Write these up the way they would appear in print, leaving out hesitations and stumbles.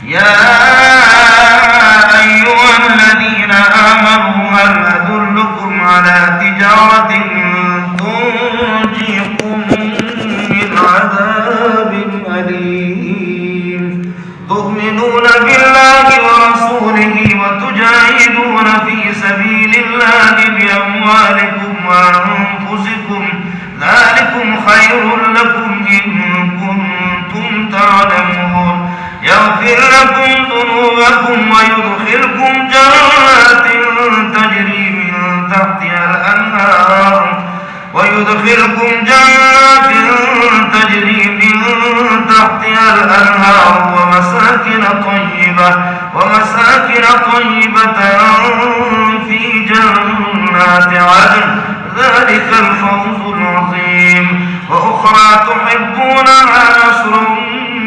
يا أيها الذين آمنوا هل أدلكم على تجارة تنجيكم من عذاب أليم تؤمنون بالله ورسوله وتجاهدون في سبيل الله بأموالكم وأنفسكم ذلكم خير لكم إن كنتم تعلمون يغفر لكم ذنوبكم ويدخلكم جنات تجري من تحتها الأنهار ومساكن طيبة في جنات عدن ذلك الفوز العظيم وأخرى تحبونها نصر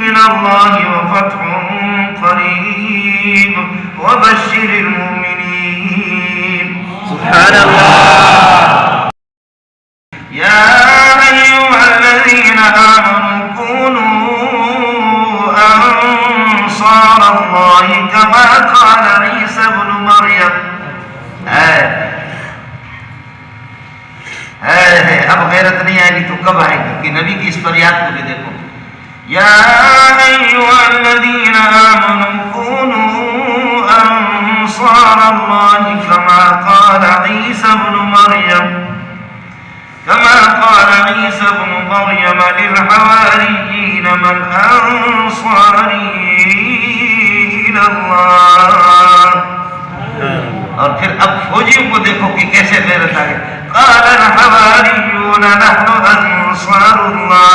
من الله وفتح قريب وبشر المؤمنين. سبحان الله. يا أيها الذين آمنوا كونوا أنصار الله كما قال عيسى ابن مريم. अब गैरत नहीं आएगी तो कब आएगी कि नबी की इस फरियाद को भी देखो। या अय्युहल्लज़ीना आमनू कूनू अंसारल्लाहि कमा क़ाल ईसा इब्न मरियम लिलहवारिय्यीन मन अंसारी इलल्लाह। और फिर अब फौजियों को देखो कि कैसे गैरत आ गई। क़ाल अल हवारिय्यून नहनु अंसारुल्लाह